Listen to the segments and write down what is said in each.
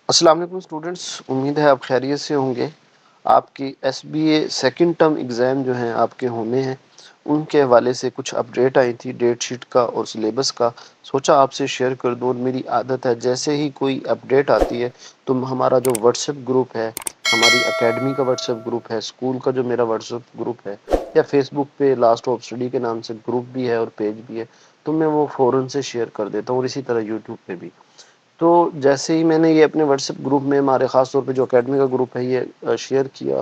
السلام علیکم اسٹوڈنٹس، امید ہے آپ خیریت سے ہوں گے۔ آپ کی S B a second term exam جو ہیں آپ کے ہونے ہیں، ان کے حوالے سے کچھ اپڈیٹ آئی تھی ڈیٹ شیٹ کا اور سلیبس کا، سوچا آپ سے شیئر کر دوں۔ میری عادت ہے جیسے ہی کوئی اپڈیٹ آتی ہے تو ہمارا جو واٹس ایپ گروپ ہے، ہماری اکیڈمی کا واٹس ایپ گروپ ہے، اسکول کا جو میرا واٹس ایپ گروپ ہے، یا فیس بک پہ لاسٹ آف اسٹڈی کے نام سے گروپ بھی ہے اور پیج بھی ہے، تو میں وہ فوراً سے شیئر کر دیتا ہوں، اور اسی طرح یوٹیوب پہ بھی۔ تو جیسے ہی میں نے یہ اپنے واٹس ایپ گروپ میں، ہمارے خاص طور پہ جو اکیڈمی کا گروپ ہے، یہ شیئر کیا،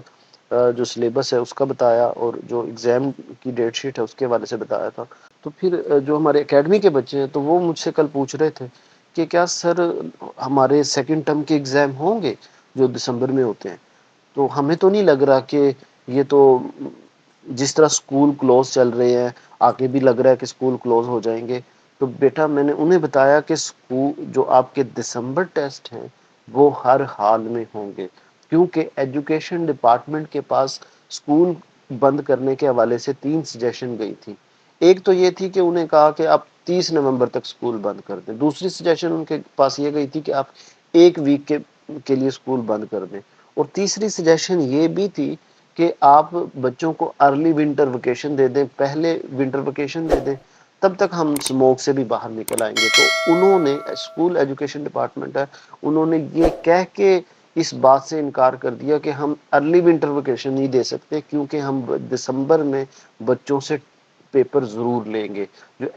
جو سلیبس ہے اس کا بتایا، اور جو ایگزام کی ڈیٹ شیٹ ہے اس کے حوالے سے بتایا تھا، تو پھر جو ہمارے اکیڈمی کے بچے ہیں تو وہ مجھ سے کل پوچھ رہے تھے کہ کیا سر ہمارے سیکنڈ ٹرم کے ایگزام ہوں گے جو دسمبر میں ہوتے ہیں؟ تو ہمیں تو نہیں لگ رہا کہ یہ تو جس طرح سکول کلوز چل رہے ہیں، آگے بھی لگ رہا ہے کہ سکول کلوز ہو جائیں گے۔ تو بیٹا میں نے انہیں بتایا کہ جو آپ کے دسمبر ٹیسٹ ہیں وہ ہر حال میں ہوں گے، کیونکہ ایجوکیشن ڈپارٹمنٹ کے پاس سکول بند کرنے کے حوالے سے 3 سجیشن گئی تھی۔ ایک تو یہ تھی کہ انہیں کہا کہ آپ 30 نومبر تک سکول بند کر دیں، دوسری سجیشن ان کے پاس یہ گئی تھی کہ آپ ایک ویک کے لیے سکول بند کر دیں، اور تیسری سجیشن یہ بھی تھی کہ آپ بچوں کو ارلی ونٹر ویکیشن دے دیں، پہلے ونٹر ویکیشن دے دیں، تب تک ہم اسموک سے بھی باہر نکل آئیں گے۔ تو انہوں نے، اسکول ایجوکیشن ڈپارٹمنٹ ہے، انہوں نے یہ کہہ کے اس بات سے انکار کر دیا کہ ہم ارلی ونٹر ویکیشن نہیں دے سکتے، کیونکہ ہم دسمبر میں بچوں سے پیپر ضرور لیں گے،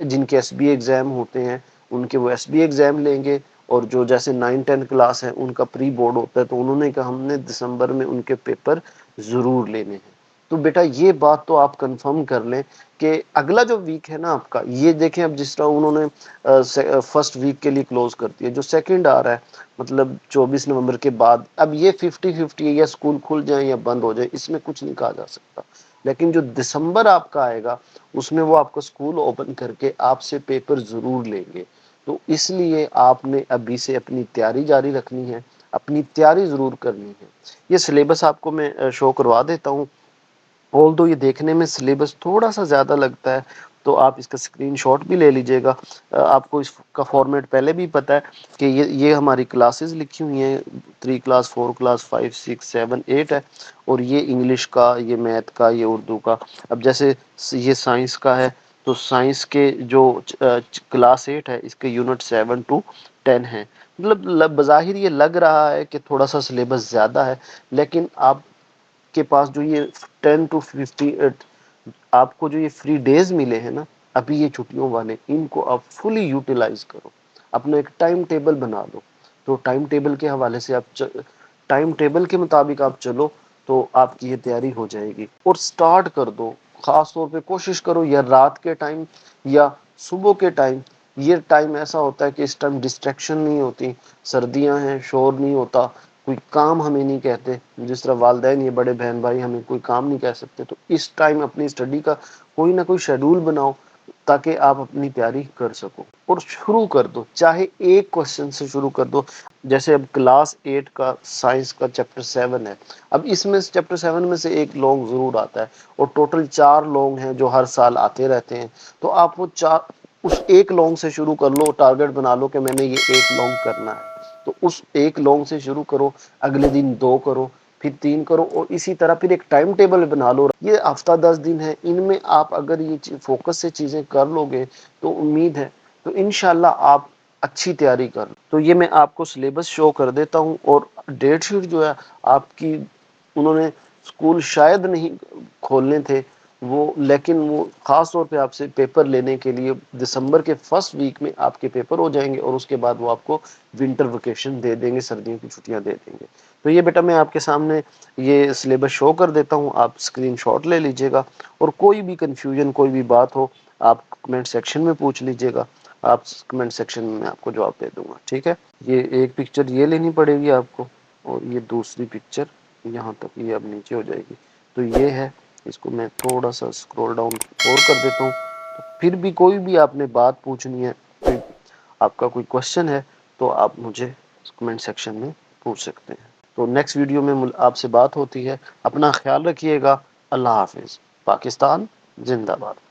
جن کے ایس بی ایگزام ہوتے ہیں ان کے وہ ایس بی ایگزام لیں گے، اور جو جیسے 9-10 کلاس ہے ان کا پری بورڈ ہوتا ہے، تو انہوں نے کہا ہم نے دسمبر میں ان کے پیپر ضرور لینے ہیں۔ تو بیٹا یہ بات تو آپ کنفرم کر لیں کہ اگلا جو ویک ہے نا آپ کا، یہ دیکھیں اب جس طرح انہوں نے فرسٹ ویک کے لیے کلوز کرتی ہے، جو سیکنڈ آ رہا ہے مطلب 24 نومبر کے بعد، اب یہ 50-50 ہے، یا اسکول کھل جائیں یا بند ہو جائے، اس میں کچھ نہیں کہا جا سکتا۔ لیکن جو دسمبر آپ کا آئے گا اس میں وہ آپ کو اسکول اوپن کر کے آپ سے پیپر ضرور لیں گے۔ تو اس لیے آپ نے ابھی سے اپنی تیاری جاری رکھنی ہے، اپنی تیاری ضرور کرنی ہے۔ یہ سلیبس آپ کو میں شو کروا دیتا ہوں، آلدو یہ دیکھنے میں سلیبس تھوڑا سا زیادہ لگتا ہے، تو آپ اس کا اسکرین شاٹ بھی لے لیجئے گا۔ آپ کو اس کا فارمیٹ پہلے بھی پتہ ہے کہ یہ ہماری کلاسز لکھی ہوئی ہیں، 3 کلاس، 4 کلاس، 5 6 7 8 ہے، اور یہ انگلش کا، یہ میتھ کا، یہ اردو کا۔ اب جیسے یہ سائنس کا ہے تو سائنس کے جو کلاس 8 ہے، اس کے یونٹ 7 to 10 ہیں۔ مطلب بظاہر یہ لگ رہا ہے کہ تھوڑا سا سلیبس زیادہ ہے، لیکن آپ کے پاس جو یہ 10 to 58 آپ کو جو یہ فری ڈیز ملے ہیں نا ابھی یہ چھٹیوں والے، ان کو آپ فلی یوٹیلائز کرو، اپنا ایک ٹائم ٹیبل بنا دو۔ تو ٹائم ٹیبل کے حوالے سے ٹائم ٹیبل کے مطابق آپ چلو تو آپ کی یہ تیاری ہو جائے گی، اور سٹارٹ کر دو۔ خاص طور پہ کوشش کرو یا رات کے ٹائم یا صبح کے ٹائم، یہ ٹائم ایسا ہوتا ہے کہ اس ٹائم ڈسٹریکشن نہیں ہوتی، سردیاں ہیں، شور نہیں ہوتا، کوئی کام ہمیں نہیں کہتے، جس طرح والدین یہ بڑے بہن بھائی ہمیں کوئی کام نہیں کہہ سکتے۔ تو اس ٹائم اپنی اسٹڈی کا کوئی نہ کوئی شیڈول بناؤ تاکہ آپ اپنی تیاری کر سکو، اور شروع کر دو، چاہے ایک کوشچن سے شروع کر دو۔ جیسے اب کلاس 8 کا سائنس کا چیپٹر 7 ہے، اب اس میں چیپٹر 7 میں سے ایک لانگ ضرور آتا ہے، اور ٹوٹل 4 لانگ ہیں جو ہر سال آتے رہتے ہیں۔ تو آپ وہ اس ایک لانگ سے شروع کر لو، ٹارگٹ بنا لو کہ میں نے یہ ایک لانگ کرنا ہے، تو اس ایک لانگ سے شروع کرو، اگلے دن 2 کرو، پھر 3 کرو، اور اسی طرح پھر ایک ٹائم ٹیبل بنا لو۔ یہ ہفتہ 10 دن ہے، ان میں آپ اگر یہ فوکس سے چیزیں کر لو گے تو امید ہے تو انشاءاللہ آپ اچھی تیاری کر لو۔ تو یہ میں آپ کو سلیبس شو کر دیتا ہوں، اور ڈیٹ شیٹ جو ہے آپ کی، انہوں نے سکول شاید نہیں کھولنے تھے وہ، لیکن وہ خاص طور پہ آپ سے پیپر لینے کے لیے دسمبر کے فرسٹ ویک میں آپ کے پیپر ہو جائیں گے، اور اس کے بعد وہ آپ کو ونٹر ویکیشن دے دیں گے، سردیوں کی چھٹیاں دے دیں گے۔ تو یہ بیٹا میں آپ کے سامنے یہ سلیبس شو کر دیتا ہوں، آپ اسکرین شاٹ لے لیجئے گا، اور کوئی بھی کنفیوژن، کوئی بھی بات ہو آپ کمنٹ سیکشن میں پوچھ لیجئے گا، آپ کمنٹ سیکشن میں آپ کو جواب دے دوں گا، ٹھیک ہے؟ یہ ایک پکچر یہ لینی پڑے گی آپ کو، اور یہ دوسری پکچر یہاں تک، یہ اب نیچے ہو جائے گی۔ تو یہ ہے، اس کو میں تھوڑا سا اسکرول ڈاؤن اور کر دیتا ہوں۔ پھر بھی کوئی بھی آپ نے بات پوچھنی ہے، آپ کا کوئی کوشچن ہے، تو آپ مجھے کمنٹ سیکشن میں پوچھ سکتے ہیں۔ تو نیکسٹ ویڈیو میں آپ سے بات ہوتی ہے، اپنا خیال رکھیے گا۔ اللہ حافظ۔ پاکستان زندہ باد۔